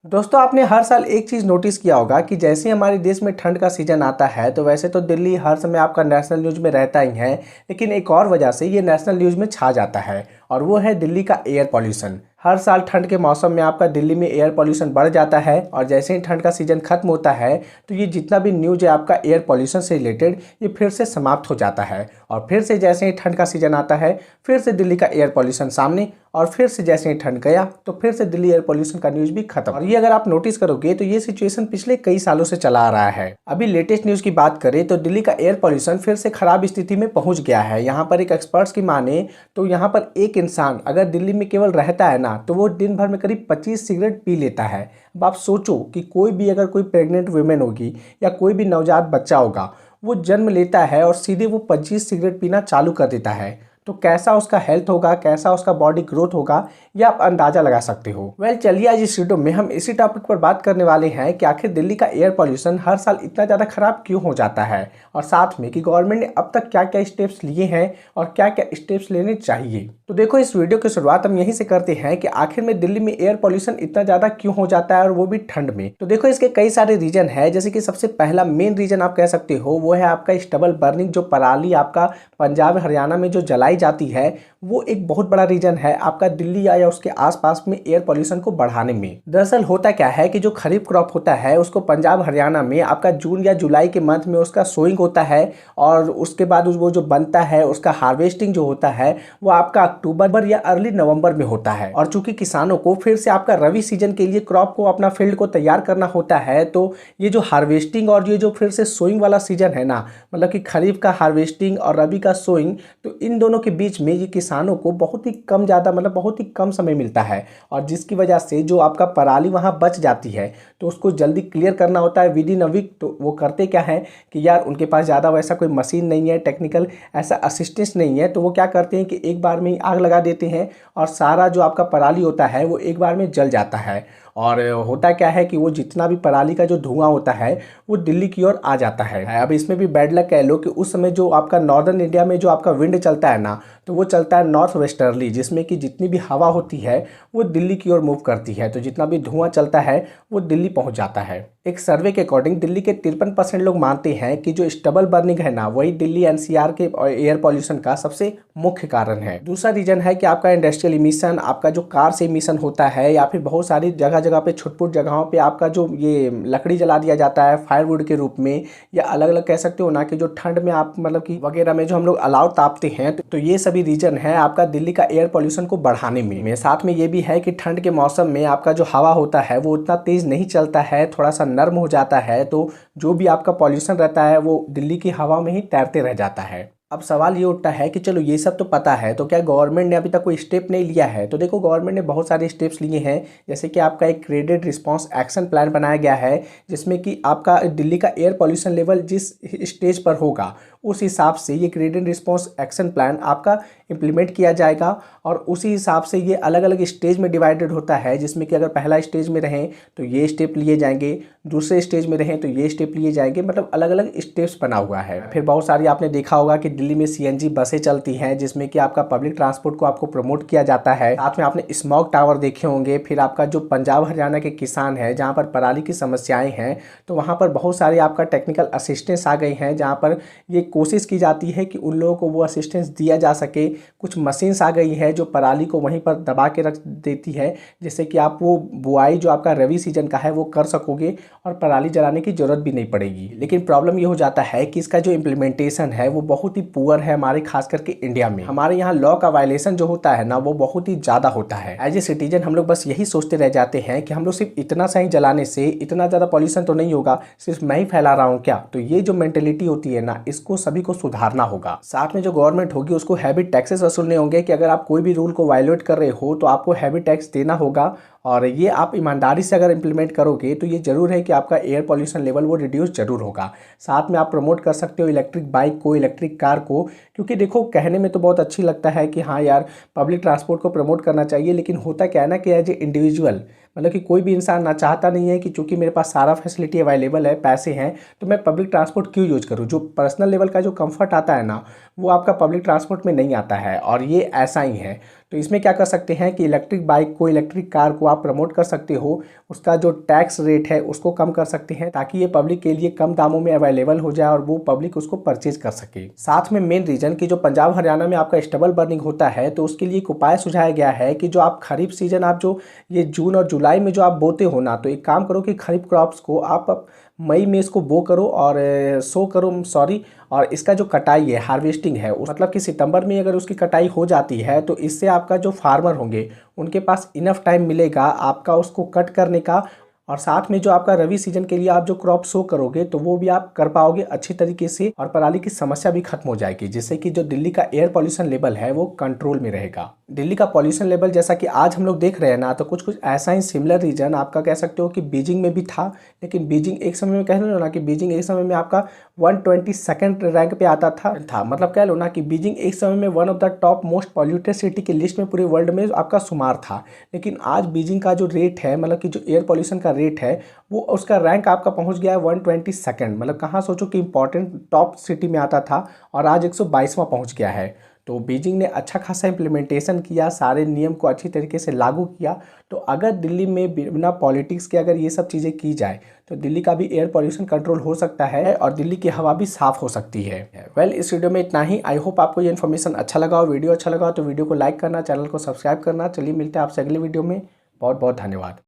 दोस्तों आपने हर साल एक चीज़ नोटिस किया होगा कि जैसे ही हमारे देश में ठंड का सीजन आता है तो वैसे तो दिल्ली हर समय आपका नेशनल न्यूज़ में रहता ही है। लेकिन एक और वजह से ये नेशनल न्यूज़ में छा जाता है और वो है दिल्ली का एयर पॉल्यूशन। हर साल ठंड के मौसम में आपका दिल्ली में एयर पॉल्यूशन बढ़ जाता है और जैसे ही ठंड का सीजन खत्म होता है तो ये जितना भी न्यूज़ है आपका एयर पॉल्यूशन से रिलेटेड ये फिर से समाप्त हो जाता है। और फिर से जैसे ही ठंड का सीजन आता है फिर से दिल्ली का एयर पॉल्यूशन सामने और फिर से जैसे ही ठंड गया तो फिर से दिल्ली एयर पॉल्यूशन का न्यूज़ भी खत्म। और ये अगर आप नोटिस करोगे तो ये सिचुएशन पिछले कई सालों से चला आ रहा है। अभी लेटेस्ट न्यूज़ की बात करें तो दिल्ली का एयर पॉल्यूशन फिर से खराब स्थिति में पहुंच गया है। यहाँ पर एक एक्सपर्ट्स की माने तो यहाँ पर एक इंसान अगर दिल्ली में केवल रहता है ना तो वो दिन भर में करीब 25 सिगरेट पी लेता है। अब आप सोचो कि कोई भी अगर कोई प्रेग्नेंट वुमेन होगी या कोई भी नवजात बच्चा होगा वो जन्म लेता है और सीधे वो 25 सिगरेट पीना चालू कर देता है तो कैसा उसका हेल्थ होगा, कैसा उसका बॉडी ग्रोथ होगा, ये आप अंदाजा लगा सकते हो। चलिए आज इस वीडियो में हम इसी टॉपिक पर बात करने वाले हैं कि आखिर दिल्ली का एयर पॉल्यूशन हर साल इतना ज़्यादा खराब क्यों हो जाता है और साथ में कि गवर्नमेंट ने अब तक क्या क्या स्टेप्स लिए हैं और क्या क्या स्टेप्स लेने चाहिए। तो देखो इस वीडियो की शुरुआत हम यहीं से करते हैं कि आखिर में दिल्ली में एयर पॉल्यूशन इतना ज़्यादा क्यों हो जाता है और वो भी ठंड में। तो देखो इसके कई सारे रीजन है, जैसे कि सबसे पहला मेन रीजन आप कह सकते हो वो है आपका स्टबल बर्निंग, जो पराली आपका पंजाब हरियाणा में जो जलाई जाती है वो एक बहुत बड़ा रीजन है आपका दिल्ली या उसके आसपास में एयर पॉल्यूशन को बढ़ाने में। दरअसल होता क्या है कि जो खरीफ क्रॉप होता है उसको पंजाब हरियाणा में आपका जून या जुलाई के मंथ में उसका सोइंग होता है और उसके बाद वो जो बनता है उसका हार्वेस्टिंग जो होता है वो आपका अक्टूबर या अर्ली नवंबर में होता है। और चूंकि किसानों को फिर से आपका रवि सीजन के लिए क्रॉप को अपना फील्ड को तैयार करना होता है तो ये जो हार्वेस्टिंग और ये जो फिर से सोइंग वाला सीजन है ना, मतलब कि खरीफ का हार्वेस्टिंग और रबी का सोइंग, तो इन दोनों के बीच में ये किसानों को बहुत ही कम ज़्यादा मतलब बहुत ही कम समय मिलता है और जिसकी वजह से जो आपका पराली वहाँ बच जाती है तो उसको जल्दी क्लियर करना होता है विद इन अ वीक। तो वो करते क्या है कि यार उनके पास ज़्यादा वैसा कोई मशीन नहीं है, टेक्निकल ऐसा असिस्टेंस नहीं है, तो वो क्या करते हैं कि एक बार में ही आग लगा देते हैं और सारा जो आपका पराली होता है वो एक बार में जल जाता है। और होता क्या है कि वो जितना भी पराली का जो धुआं होता है वो दिल्ली की ओर आ जाता है। अब इसमें भी बैड लक कह लो कि उस समय जो आपका नॉर्दर्न इंडिया में जो आपका विंड चलता है ना तो वो चलता है नॉर्थ वेस्टर्ली, जिसमें कि जितनी भी हवा होती है वो दिल्ली की ओर मूव करती है, तो जितना भी धुआं चलता है वो दिल्ली पहुंच जाता है। एक सर्वे के अकॉर्डिंग दिल्ली के 53% लोग मानते हैं कि जो स्टबल बर्निंग है ना वही दिल्ली एनसीआर के एयर पॉल्यूशन का सबसे मुख्य कारण है। दूसरा रीजन है कि आपका इंडस्ट्रियल इमिशन, आपका जो कार से इमिशन होता है या फिर बहुत सारी जगह जगह पे छुटपुट जगहों पे आपका जो ये लकड़ी जला दिया जाता है फायरवुड के रूप में, या अलग अलग कह सकते हो ना कि जो ठंड में आप मतलब कि वगैरह में जो हम लोग अलाव तापते हैं, तो ये सभी रीजन है आपका दिल्ली का एयर पॉल्यूशन को बढ़ाने में। साथ में ये भी है कि ठंड के मौसम में आपका जो हवा होता है वो उतना तेज नहीं चलता है, थोड़ा सा नर्म हो जाता है, तो जो भी आपका पॉल्यूशन रहता है वो दिल्ली की हवा में ही तैरते रह जाता है। अब सवाल ये उठता है कि चलो ये सब तो पता है तो क्या गवर्नमेंट ने अभी तक कोई स्टेप नहीं लिया है। तो देखो गवर्नमेंट ने बहुत सारे स्टेप्स लिए हैं, जैसे कि आपका एक ग्रेडेड रिस्पांस एक्शन प्लान बनाया गया है जिसमें कि आपका दिल्ली का एयर पॉल्यूशन लेवल जिस स्टेज पर होगा उस हिसाब से ये ग्रेडेड रिस्पांस एक्शन प्लान आपका इम्प्लीमेंट किया जाएगा और उसी हिसाब से ये अलग अलग स्टेज में डिवाइडेड होता है, जिसमें कि अगर पहला स्टेज में रहें तो ये स्टेप लिए जाएंगे, दूसरे स्टेज में रहें तो ये स्टेप लिए जाएंगे, मतलब अलग अलग स्टेप्स बना हुआ है। फिर बहुत सारी आपने देखा होगा कि दिल्ली में सीएनजी बसें चलती हैं जिसमें कि आपका पब्लिक ट्रांसपोर्ट को आपको प्रमोट किया जाता है। साथ में आपने स्मॉग टावर देखे होंगे। फिर आपका जो पंजाब हरियाणा के किसान है जहाँ पर पराली की समस्याएं हैं तो वहाँ पर बहुत सारे आपका टेक्निकल असिस्टेंस आ गई हैं जहाँ पर ये कोशिश की जाती है कि उन लोगों को वो असिस्टेंस दिया जा सके। कुछ मशीन्स आ गई है जो पराली को वहीं पर दबा के रख देती है जिससे कि आप वो बुआई जो आपका रवि सीजन का है वो कर सकोगे और पराली जलाने की जरूरत भी नहीं पड़ेगी। लेकिन प्रॉब्लम ये हो जाता है कि इसका जो इम्प्लीमेंटेशन है वो बहुत ही पुअर है हमारे खास करके इंडिया में। हमारे यहाँ लॉ का वायलेशन जो होता है ना वो बहुत ही ज़्यादा होता है। एज ए सिटीजन हम लोग बस यही सोचते रह जाते हैं कि हम लोग सिर्फ इतना सा ही जलाने से इतना ज़्यादा पॉल्यूशन तो नहीं होगा, सिर्फ मैं ही फैला रहा हूँ क्या। तो ये जो मेंटेलिटी होती है ना इसको सभी को सुधारना होगा। साथ में जो गवर्नमेंट होगी उसको हैवी टैक्सेस वसूलने होंगे कि अगर आप कोई भी रूल को वायलेट कर रहे हो तो आपको हैवी टैक्स देना होगा और ये आप ईमानदारी से अगर इम्प्लीमेंट करोगे तो ये जरूर है कि आपका एयर पॉल्यूशन लेवल वो रिड्यूस जरूर होगा। साथ में आप प्रमोट कर सकते हो इलेक्ट्रिक बाइक को, इलेक्ट्रिक कार को, क्योंकि देखो कहने में तो बहुत अच्छी लगता है कि हाँ यार पब्लिक ट्रांसपोर्ट को प्रमोट करना चाहिए, लेकिन होता क्या है ना कि एज ए इंडिविजुअल मतलब कि कोई भी इंसान ना चाहता नहीं है कि चूंकि मेरे पास सारा फैसिलिटी अवेलेबल है, पैसे हैं, तो मैं पब्लिक ट्रांसपोर्ट क्यों यूज करूँ। जो पर्सनल लेवल का जो कंफर्ट आता है ना वो आपका पब्लिक ट्रांसपोर्ट में नहीं आता है और ये ऐसा ही है। तो इसमें क्या कर सकते हैं कि इलेक्ट्रिक बाइक को, इलेक्ट्रिक कार को आप प्रमोट कर सकते हो, उसका जो टैक्स रेट है उसको कम कर सकते हैं ताकि ये पब्लिक के लिए कम दामों में अवेलेबल हो जाए और वो पब्लिक उसको परचेज कर सके। साथ में मेन रीजन कि जो पंजाब हरियाणा में आपका स्टबल बर्निंग होता है तो उसके लिए एक उपाय सुझाया गया है कि जो आप खरीफ सीजन, आप जो ये जून और जुलाई में जो आप बोते हो ना, तो एक काम करो कि खरीफ क्रॉप्स को आप मई में इसको बो करो और और इसका जो कटाई है, हार्वेस्टिंग है, मतलब कि सितंबर में अगर उसकी कटाई हो जाती है तो इससे आपका जो फार्मर होंगे उनके पास इनफ टाइम मिलेगा आपका उसको कट करने का, और साथ में जो आपका रवि सीजन के लिए आप जो क्रॉप सो करोगे तो वो भी आप कर पाओगे अच्छी तरीके से, और पराली की समस्या भी खत्म हो जाएगी, जिससे कि जो दिल्ली का एयर पॉल्यूशन लेवल है वो कंट्रोल में रहेगा। दिल्ली का पॉल्यूशन लेवल जैसा कि आज हम लोग देख रहे हैं ना, तो कुछ कुछ ऐसा ही सिमिलर रीजन आपका कह सकते हो कि बीजिंग में भी था। लेकिन बीजिंग एक समय में कह लो ना कि बीजिंग एक समय में आपका 122nd रैंक पे आता था, मतलब कह लो ना कि बीजिंग एक समय में one of the top most polluted city की लिस्ट में पूरे वर्ल्ड में आपका शुमार था। लेकिन आज बीजिंग का जो रेट है, मतलब कि जो एयर पॉल्यूशन का रेट है, वो उसका रैंक आपका पहुंच गया है 122nd, मतलब कहाँ सोचो कि इंपॉर्टेंट टॉप सिटी में आता था और आज 122वां पहुंच गया है। तो बीजिंग ने अच्छा खासा इम्प्लीमेंटेशन किया, सारे नियम को अच्छी तरीके से लागू किया। तो अगर दिल्ली में बिना पॉलिटिक्स के अगर ये सब चीज़ें की जाए तो दिल्ली का भी एयर पॉल्यूशन कंट्रोल हो सकता है और दिल्ली की हवा भी साफ़ हो सकती है। वेल, इस वीडियो में इतना ही। आई होप आपको ये इन्फॉर्मेशन अच्छा लगा हो, वीडियो अच्छा लगा हो तो वीडियो को लाइक करना, चैनल को सब्सक्राइब करना। चलिए मिलते हैं आपसे अगले वीडियो में। बहुत बहुत धन्यवाद।